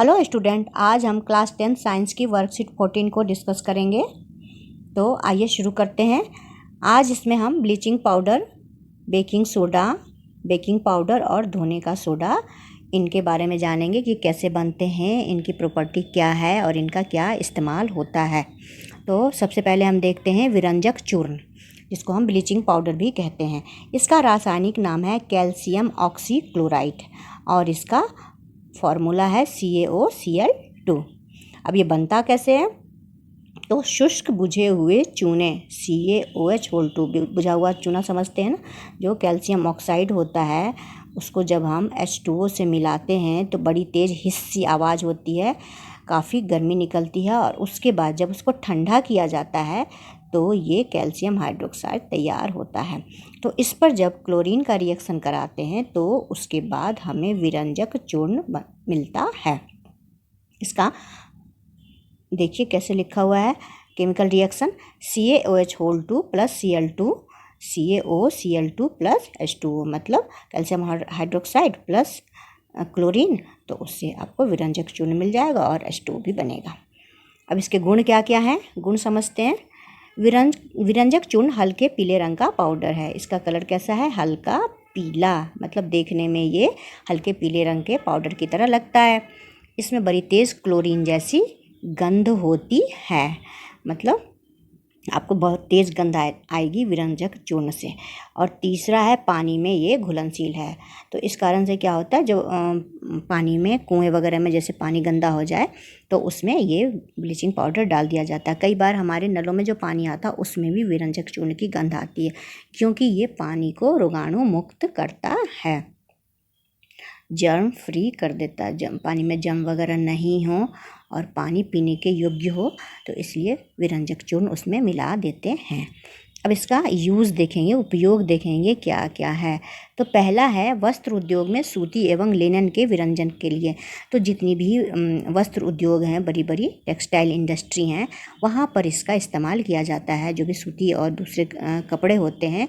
Hello student, आज हम class 10 science की वर्कशीट 14 को डिस्कस करेंगे। तो आइए शुरू करते हैं। आज इसमें हम ब्लीचिंग पाउडर, बेकिंग पाउडर और धोने का सोडा, इनके बारे में जानेंगे कि कैसे बनते हैं, इनकी प्रॉपर्टी क्या है और इनका क्या इस्तेमाल होता है। तो सबसे पहले हम देखते हैं विरंजक चूर्ण, जिसको हम ब्लीचिंग पाउडर भी कहते हैं। इसका रासायनिक नाम है कैल्शियम ऑक्सीक्लोराइड और इसका फॉर्मूला है CaOCl2। अब ये बनता कैसे है? तो शुष्क बुझे हुए चूने CaOH2, बुझा हुआ चूना समझते हैं ना, जो कैल्शियम ऑक्साइड होता है, उसको जब हम H2O से मिलाते हैं तो बड़ी तेज़ हिस्सी आवाज़ होती है, काफ़ी गर्मी निकलती है और उसके बाद जब उसको ठंडा किया जाता है तो ये कैल्शियम हाइड्रोक्साइड तैयार होता है। तो इस पर जब क्लोरीन का रिएक्शन कराते हैं तो उसके बाद हमें विरंजक चूर्ण मिलता है। इसका देखिए कैसे लिखा हुआ है, chemical reaction CaOH2 plus Cl2 CaOCl2 plus H2O, मतलब कैल्शियम हाइड्रोक्साइड प्लस क्लोरीन, तो उससे आपको विरंजक चूर्ण मिल जाएगा और H2O भी बनेगा। अब इसके गुण क्या क्या हैं, गुण समझते हैं। विरंजक चूर्ण हल्के पीले रंग का पाउडर है। इसका कलर कैसा है? हल्का पीला, मतलब देखने में ये हल्के पीले रंग के पाउडर की तरह लगता है। इसमें बड़ी तेज़ क्लोरीन जैसी गंध होती है, मतलब आपको बहुत तेज़ गंध आएगी विरंजक चूर्ण से। और तीसरा है पानी में ये घुलनशील है। तो इस कारण से क्या होता है, जो पानी में कुएं वगैरह में जैसे पानी गंदा हो जाए तो उसमें ये ब्लीचिंग पाउडर डाल दिया जाता है। कई बार हमारे नलों में जो पानी आता है उसमें भी विरंजक चूर्ण की गंध आती है, क्योंकि ये पानी को रोगाणु मुक्त करता है, जर्म फ्री कर देता है। पानी में जर्म वगैरह नहीं हो और पानी पीने के योग्य हो, तो इसलिए विरंजक चूर्ण उसमें मिला देते हैं। अब इसका यूज़ देखेंगे, उपयोग देखेंगे क्या क्या है। तो पहला है वस्त्र उद्योग में सूती एवं लिनन के विरंजन के लिए। तो जितनी भी वस्त्र उद्योग हैं, बड़ी बड़ी टेक्सटाइल इंडस्ट्री हैं, वहाँ पर इसका इस्तेमाल किया जाता है। जो भी सूती और दूसरे कपड़े होते हैं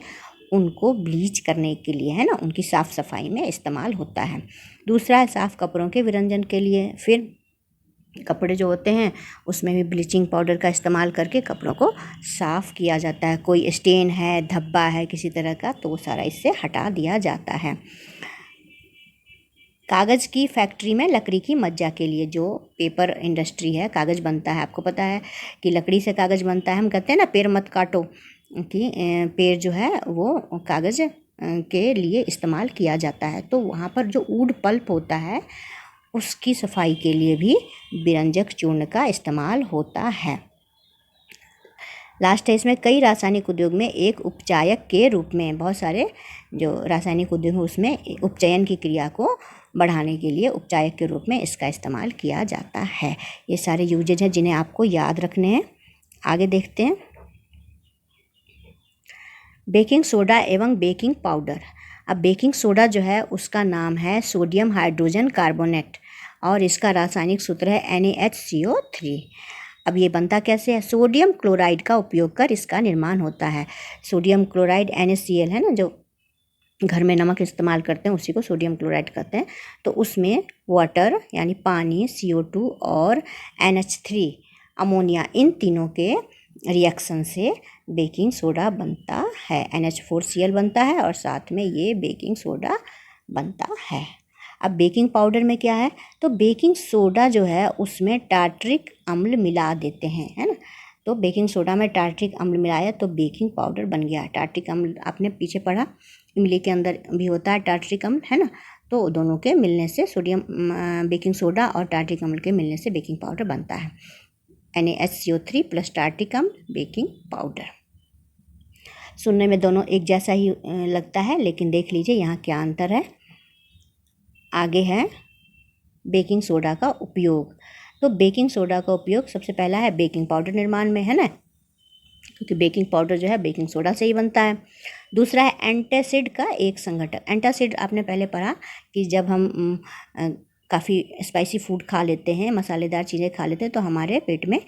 उनको ब्लीच करने के लिए, है ना, उनकी साफ़ सफाई में इस्तेमाल होता है। दूसरा है साफ़ कपड़ों के विरंजन के लिए। फिर कपड़े जो होते हैं उसमें भी ब्लीचिंग पाउडर का इस्तेमाल करके कपड़ों को साफ़ किया जाता है। कोई स्टेन है, धब्बा है किसी तरह का, तो वो सारा इससे हटा दिया जाता है। कागज़ की फैक्ट्री में लकड़ी की मज्जा के लिए, जो पेपर इंडस्ट्री है, कागज़ बनता है। आपको पता है कि लकड़ी से कागज़ बनता है। हम कहते हैं ना पेड़ मत काटो, कि पेड़ जो है वो कागज़ के लिए इस्तेमाल किया जाता है। तो वहाँ पर जो वुड पल्प होता है उसकी सफाई के लिए भी विरंजक चूर्ण का इस्तेमाल होता है। लास्ट है इसमें कई रासायनिक उद्योग में एक उपचायक के रूप में, बहुत सारे जो रासायनिक उद्योग हैं उसमें उपचयन की क्रिया को बढ़ाने के लिए उपचायक के रूप में इसका इस्तेमाल किया जाता है। ये सारे यूजेज हैं जिन्हें आपको याद रखने हैं। आगे देखते हैं बेकिंग सोडा एवं बेकिंग पाउडर। अब बेकिंग सोडा जो है उसका नाम है सोडियम हाइड्रोजन कार्बोनेट और इसका रासायनिक सूत्र है NaHCO3। अब ये बनता कैसे है? सोडियम क्लोराइड का उपयोग कर इसका निर्माण होता है। सोडियम क्लोराइड NaCl है ना, जो घर में नमक इस्तेमाल करते हैं उसी को सोडियम क्लोराइड कहते हैं। तो उसमें वाटर यानी पानी, CO2 और NH3 अमोनिया, इन तीनों के रिएक्शन से बेकिंग सोडा बनता है। NH4Cl बनता है और साथ में ये बेकिंग सोडा बनता है। अब बेकिंग पाउडर में क्या है? तो बेकिंग सोडा जो है उसमें टार्ट्रिक अम्ल मिला देते हैं, है ना। तो बेकिंग सोडा में टार्ट्रिक अम्ल मिलाया तो बेकिंग पाउडर बन गया। टार्ट्रिक अम्ल आपने पीछे पढ़ा, इमली के अंदर भी होता है टार्ट्रिक अम्ल, है ना। तो दोनों के मिलने से सोडियम बेकिंग सोडा और टार्ट्रिक अम्ल के मिलने से बेकिंग पाउडर बनता है। NaHCO3 प्लस टार्ट्रिक अम्ल बेकिंग पाउडर। सुनने में दोनों एक जैसा ही लगता है, लेकिन देख लीजिए यहाँ क्या अंतर है। आगे है बेकिंग सोडा का उपयोग। तो बेकिंग सोडा का उपयोग सबसे पहला है बेकिंग पाउडर निर्माण में, है ना, क्योंकि बेकिंग पाउडर जो है बेकिंग सोडा से ही बनता है। दूसरा है एंटासिड का एक संघटक। एंटासिड आपने पहले पढ़ा कि जब हम काफ़ी स्पाइसी फूड खा लेते हैं, मसालेदार चीज़ें खा लेते हैं, तो हमारे पेट में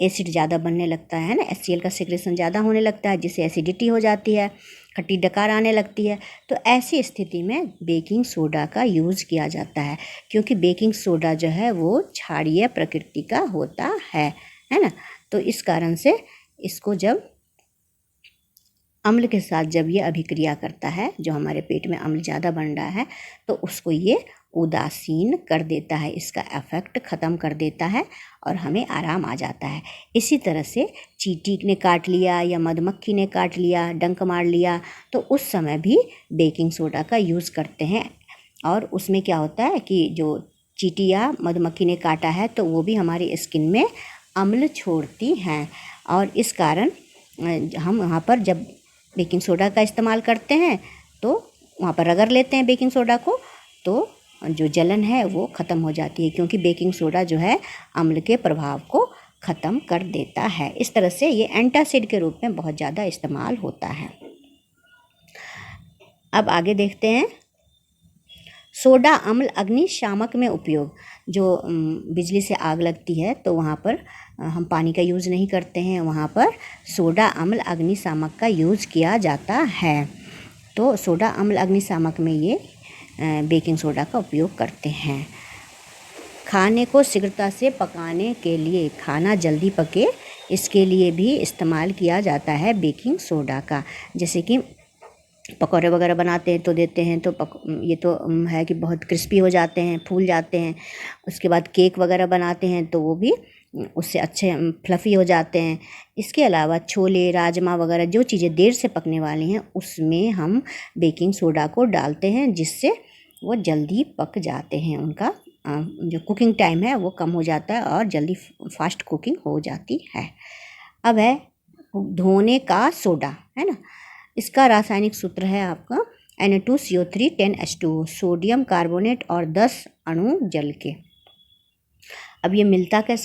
एसिड ज़्यादा बनने लगता है ना, HCl का सिक्रेशन ज़्यादा होने लगता है, जिससे एसिडिटी हो जाती है। खट्टी डकार आने लगती है। तो ऐसी स्थिति में बेकिंग सोडा का यूज़ किया जाता है, क्योंकि बेकिंग सोडा जो है वो क्षारीय प्रकृति का होता है ना। तो इस कारण से इसको जब अम्ल के साथ जब ये अभिक्रिया करता है, जो हमारे पेट में अम्ल ज़्यादा बन रहा है, तो उसको ये उदासीन कर देता है, इसका इफ़ेक्ट ख़त्म कर देता है और हमें आराम आ जाता है। इसी तरह से चींटी ने काट लिया या मधुमक्खी ने काट लिया, डंक मार लिया, तो उस समय भी बेकिंग सोडा का यूज़ करते हैं। और उसमें क्या होता है कि जो चींटी या मधुमक्खी ने काटा है तो वो भी हमारी स्किन में अम्ल छोड़ती हैं, और इस कारण हम वहाँ पर जब बेकिंग सोडा का इस्तेमाल करते हैं तो वहाँ पर रगड़ लेते हैं बेकिंग सोडा को, तो जो जलन है वो ख़त्म हो जाती है, क्योंकि बेकिंग सोडा जो है अम्ल के प्रभाव को ख़त्म कर देता है। इस तरह से ये एंटासिड के रूप में बहुत ज़्यादा इस्तेमाल होता है। अब आगे देखते हैं सोडा अम्ल अग्निशामक में उपयोग। जो बिजली से आग लगती है तो वहाँ पर हम पानी का यूज़ नहीं करते हैं, वहाँ पर सोडा अम्ल अग्निशामक का यूज़ किया जाता है। तो सोडा अम्ल अग्निशामक में ये बेकिंग सोडा का उपयोग करते हैं। खाने को शीघ्रता से पकाने के लिए, खाना जल्दी पके इसके लिए भी इस्तेमाल किया जाता है बेकिंग सोडा का। जैसे कि पकौड़े वगैरह बनाते हैं तो देते हैं, तो ये तो है कि बहुत क्रिस्पी हो जाते हैं, फूल जाते हैं। उसके बाद केक वगैरह बनाते हैं तो वो भी उससे अच्छे फ्लफ़ी हो जाते हैं। इसके अलावा छोले, राजमा वगैरह जो चीज़ें देर से पकने वाली हैं उसमें हम बेकिंग सोडा को डालते हैं, जिससे वो जल्दी पक जाते हैं। उनका जो कुकिंग टाइम है वो कम हो जाता है और जल्दी फास्ट कुकिंग हो जाती है। अब है धोने का सोडा, है ना। इसका रासायनिक सूत्र है आपका Na2CO3 10H2O, सोडियम कार्बोनेट और 10 अणु जल के। अब ये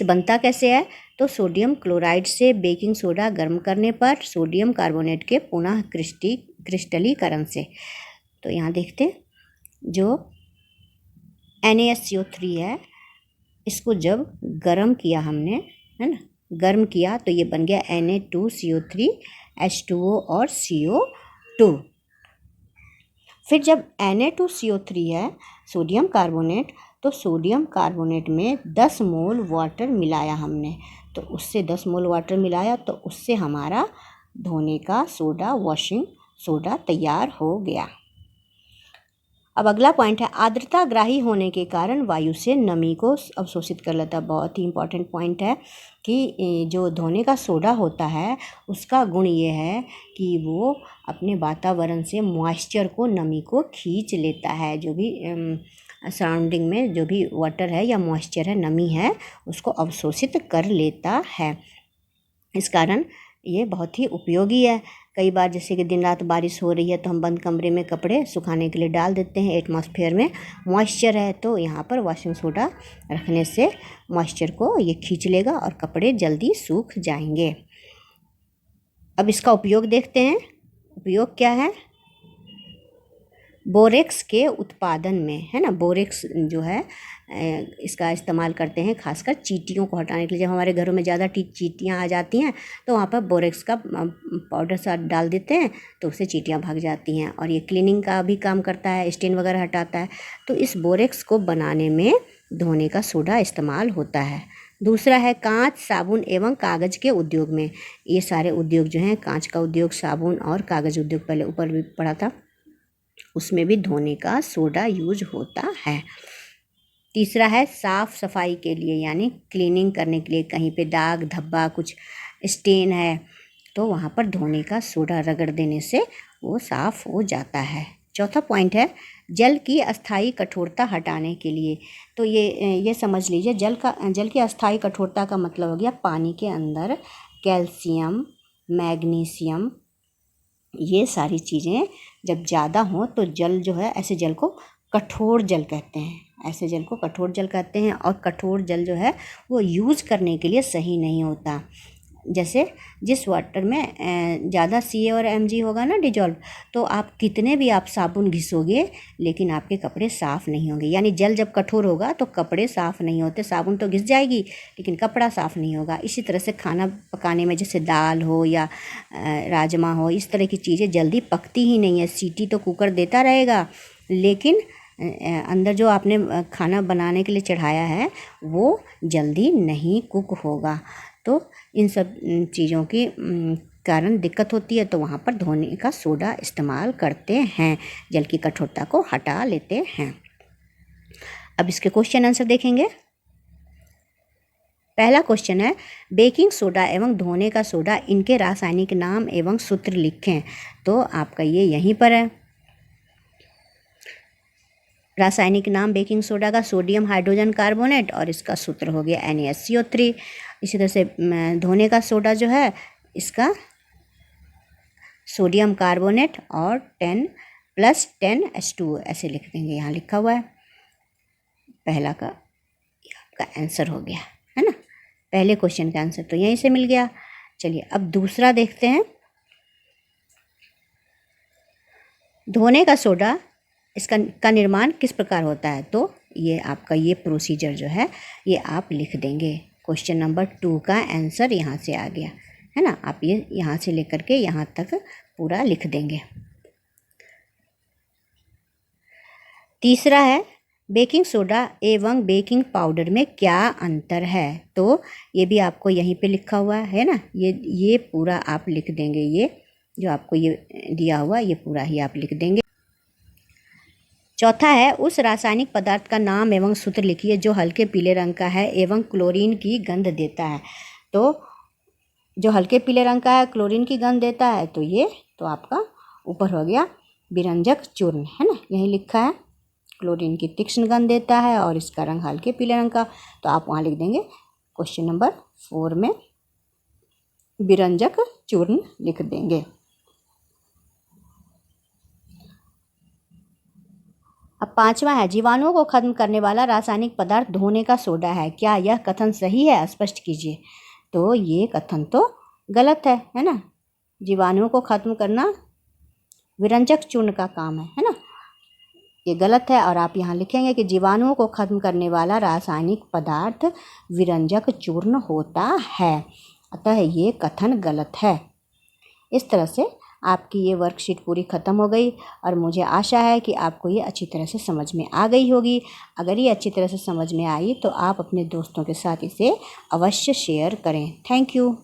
बनता कैसे है, तो सोडियम क्लोराइड से बेकिंग सोडा गर्म करने पर सोडियम कार्बोनेट के पुनः क्रिस्टलीकरण से। तो यहाँ देखते हैं जो NaSO3 है, इसको जब गर्म किया हमने, है ना, गर्म किया तो ये बन गया Na2CO3 H2O और CO2। फिर जब Na2CO3 है सोडियम कार्बोनेट, तो सोडियम कार्बोनेट में 10 मोल वाटर मिलाया हमने, तो उससे 10 मोल वाटर मिलाया तो उससे हमारा धोने का सोडा, वॉशिंग सोडा तैयार हो गया। अब अगला पॉइंट है आर्द्रताग्राही होने के कारण वायु से नमी को अवशोषित कर लेता है। बहुत ही इम्पॉर्टेंट पॉइंट है कि जो धोने का सोडा होता है उसका गुण ये है कि वो अपने वातावरण से मॉइस्चर को, नमी को खींच लेता है। जो भी सराउंडिंग में जो भी वाटर है या मॉइस्चर है, नमी है, उसको अवशोषित कर लेता है। इस कारण ये बहुत ही उपयोगी है। कई बार जैसे कि दिन रात बारिश हो रही है तो हम बंद कमरे में कपड़े सुखाने के लिए डाल देते हैं, एटमॉस्फेयर में मॉइस्चर है, तो यहाँ पर वॉशिंग सोडा रखने से मॉइस्चर को ये खींच लेगा और कपड़े जल्दी सूख जाएंगे। अब इसका उपयोग देखते हैं। उपयोग क्या है, बोरेक्स के उत्पादन में, है ना। बोरेक्स जो है इसका इस्तेमाल करते हैं खासकर चींटियों को हटाने के लिए। जब हमारे घरों में ज़्यादा चींटियाँ आ जाती हैं तो वहाँ पर बोरेक्स का पाउडर सा डाल देते हैं तो उससे चींटियाँ भाग जाती हैं, और ये क्लीनिंग का भी काम करता है, स्टेन वगैरह हटाता है। तो इस बोरेक्स को बनाने में धोने का सोडा इस्तेमाल होता है। दूसरा है कांच, साबुन एवं कागज़ के उद्योग में। ये सारे उद्योग जो हैं, कांच का उद्योग, साबुन और कागज़ उद्योग, पहले ऊपर भी पढ़ा था, उसमें भी धोने का सोडा यूज होता है। तीसरा है साफ़ सफाई के लिए, यानी क्लीनिंग करने के लिए। कहीं पे दाग धब्बा, कुछ स्टेन है तो वहाँ पर धोने का सोडा रगड़ देने से वो साफ़ हो जाता है। चौथा पॉइंट है जल की अस्थायी कठोरता हटाने के लिए। तो ये समझ लीजिए, जल की अस्थायी कठोरता का मतलब हो गया पानी के अंदर कैल्शियम, मैग्नीशियम, ये सारी चीज़ें जब ज़्यादा हों तो जल जो है, ऐसे जल को कठोर जल कहते हैं। ऐसे जल को कठोर जल कहते हैं, और कठोर जल जो है वो यूज़ करने के लिए सही नहीं होता। जैसे जिस वाटर में ज़्यादा Ca और Mg होगा ना डिजॉल्व, तो आप कितने भी आप साबुन घिसोगे लेकिन आपके कपड़े साफ़ नहीं होंगे। यानी जल जब कठोर होगा तो कपड़े साफ़ नहीं होते, साबुन तो घिस जाएगी लेकिन कपड़ा साफ़ नहीं होगा। इसी तरह से खाना पकाने में जैसे दाल हो या राजमा हो, इस तरह की चीज़ें जल्दी पकती ही नहीं है। सीटी तो कुकर देता रहेगा लेकिन अंदर जो आपने खाना बनाने के लिए चढ़ाया है वो जल्दी नहीं कुक होगा। तो इन सब चीज़ों की कारण दिक्कत होती है, तो वहाँ पर धोने का सोडा इस्तेमाल करते हैं, जल की कठोरता को हटा लेते हैं। अब इसके क्वेश्चन आंसर देखेंगे। पहला क्वेश्चन है, बेकिंग सोडा एवं धोने का सोडा इनके रासायनिक नाम एवं सूत्र लिखें। तो आपका ये यहीं पर है। रासायनिक नाम बेकिंग सोडा का सोडियम हाइड्रोजन कार्बोनेट और इसका सूत्र हो गया NaSCO3। इसी तरह से धोने का सोडा जो है इसका सोडियम कार्बोनेट और 10 + 10H2O ऐसे लिख देंगे, यहाँ लिखा हुआ है। पहला का ये आपका आंसर हो गया है ना। पहले क्वेश्चन का आंसर तो यहीं से मिल गया। चलिए अब दूसरा देखते हैं। धोने का सोडा इसका निर्माण किस प्रकार होता है। तो ये आपका ये प्रोसीजर जो है ये आप लिख देंगे। क्वेश्चन नंबर 2 का आंसर यहाँ से आ गया है ना। आप ये यहाँ से लेकर के यहाँ तक पूरा लिख देंगे। तीसरा है, बेकिंग सोडा एवं बेकिंग पाउडर में क्या अंतर है। तो ये भी आपको यहीं पे लिखा हुआ है ना। ये पूरा आप लिख देंगे। ये जो आपको ये दिया हुआ ये पूरा ही आप लिख देंगे। चौथा है, उस रासायनिक पदार्थ का नाम एवं सूत्र लिखिए जो हल्के पीले रंग का है एवं क्लोरीन की गंध देता है। तो जो हल्के पीले रंग का है, क्लोरीन की गंध देता है, तो ये तो आपका ऊपर हो गया विरंजक चूर्ण है ना। यहीं लिखा है क्लोरीन की तीक्ष्ण गंध देता है और इसका रंग हल्के पीले रंग का। तो आप वहाँ लिख देंगे क्वेश्चन नंबर 4 में विरंजक चूर्ण लिख देंगे। अब पांचवा है, जीवाणुओं को खत्म करने वाला रासायनिक पदार्थ धोने का सोडा है। क्या यह कथन सही है, स्पष्ट कीजिए। तो ये कथन तो गलत है ना। जीवाणुओं को खत्म करना विरंजक चूर्ण का काम है ना। ये गलत है और आप यहाँ लिखेंगे कि जीवाणुओं को खत्म करने वाला रासायनिक पदार्थ विरंजक चूर्ण होता है। अतः ये कथन गलत है। इस तरह से आपकी ये वर्कशीट पूरी ख़त्म हो गई और मुझे आशा है कि आपको ये अच्छी तरह से समझ में आ गई होगी। अगर ये अच्छी तरह से समझ में आई तो आप अपने दोस्तों के साथ इसे अवश्य शेयर करें। Thank you.